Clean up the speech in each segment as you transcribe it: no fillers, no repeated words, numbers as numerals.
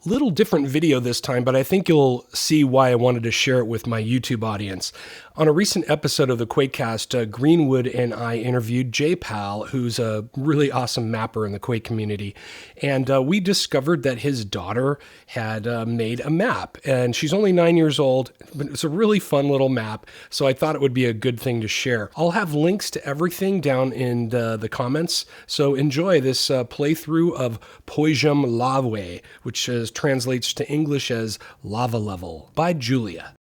Little different video this time, but I think you'll see why I wanted to share it with my YouTube audience. On a recent episode of the Quakecast, Greenwood and I interviewed Jpal, who's a really awesome mapper in the Quake community. And we discovered that his daughter had made a map, and she's only 9 years old, but it's a really fun little map, so I thought it would be a good thing to share. I'll have links to everything down in the comments, so enjoy this playthrough of Poziom Lave, which translates to English as lava level, by Julia.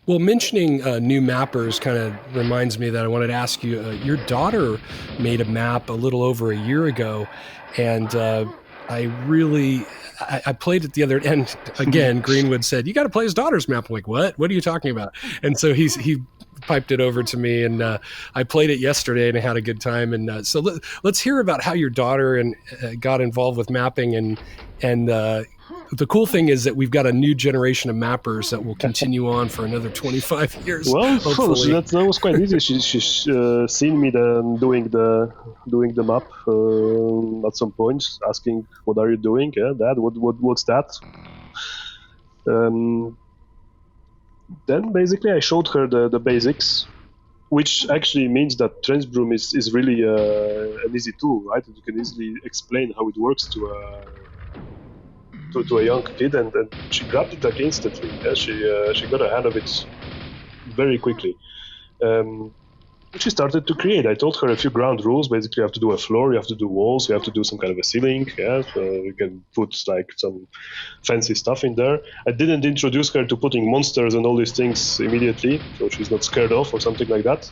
Well, mentioning new mappers kind of reminds me that I wanted to ask you, your daughter made a map a little over a year ago, and I played it the other, and again, Greenwood said, you got to play his daughter's map. I'm like, what? What are you talking about? And so he piped it over to me, and I played it yesterday, and I had a good time. And so let's hear about how your daughter got involved with mapping, and the cool thing is that we've got a new generation of mappers that will continue on for another 25 years. Well, hopefully. that was quite easy. She's seen me then doing the map at some point, asking, "What are you doing, Dad? What's that?" Then basically I showed her the basics, which actually means that Transbroom is really an easy tool, right? You can easily explain how it works to a young kid, and she grabbed it like instantly. Yeah? She got a hand of it very quickly. She started to create. I told her a few ground rules. Basically, you have to do a floor, you have to do walls, you have to do some kind of a ceiling. Yeah, so you can put like some fancy stuff in there. I didn't introduce her to putting monsters and all these things immediately, so she's not scared off or something like that.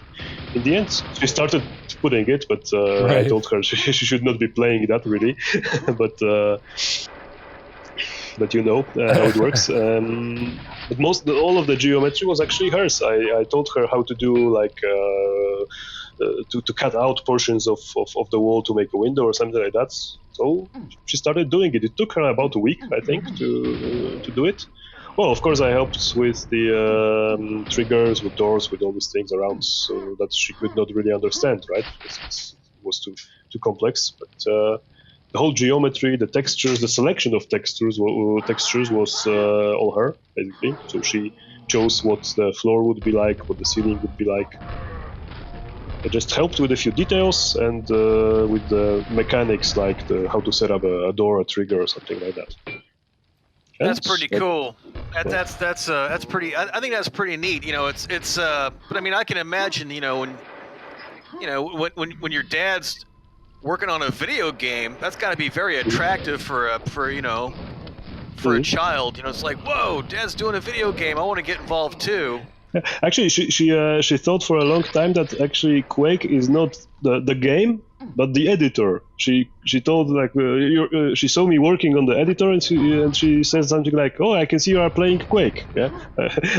In the end, she started putting it, but Right. I told her she should not be playing that really. But you know how it works. But all of the geometry was actually hers. I told her how to do like to cut out portions of the wall to make a window or something like that. So she started doing it. It took her about a week, I think, to do it. Well, of course, I helped with the triggers, with doors, with all these things around, so that she could not really understand, right? Because it was too complex. But the whole geometry, the textures, the selection of textures was all her, basically. So she chose what the floor would be like, what the ceiling would be like. I just helped with a few details and with the mechanics, like how to set up a door, a trigger, or something like that. That's pretty cool. That's pretty. I think that's pretty neat. You know, it's. But I mean, I can imagine. When your dad's working on a video game, that's got to be very attractive for a child. You know, it's like, whoa, Dad's doing a video game. I want to get involved too. Actually, she thought for a long time that actually Quake is not the game, but the editor. She told like she saw me working on the editor, and she said something like, "Oh, I can see you are playing Quake." Yeah,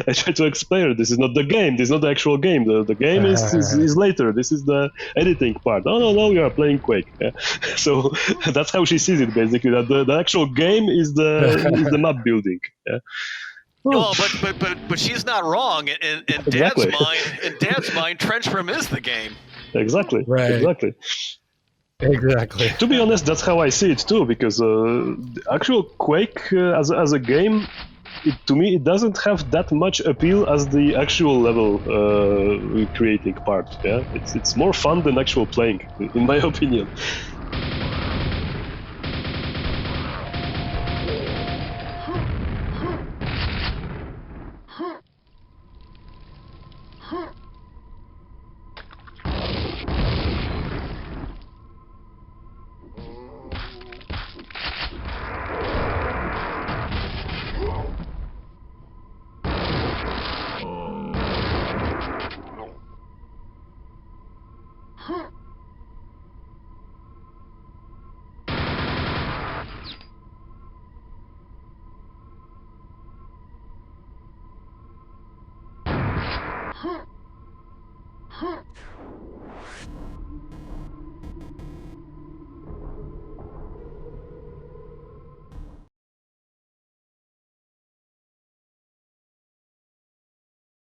I tried to explain her, this is not the game. This is not the actual game. The game is later. This is the editing part. No, you are playing Quake. Yeah? So that's how she sees it basically. That the actual game is the map building. Yeah. Well, but she's not wrong. In Exactly. Dad's mind, Trenchroom is the game. Exactly. Right. Exactly. To be honest, that's how I see it too. Because the actual Quake as a game, to me, it doesn't have that much appeal as the actual level creating part. Yeah, it's more fun than actual playing, in my opinion.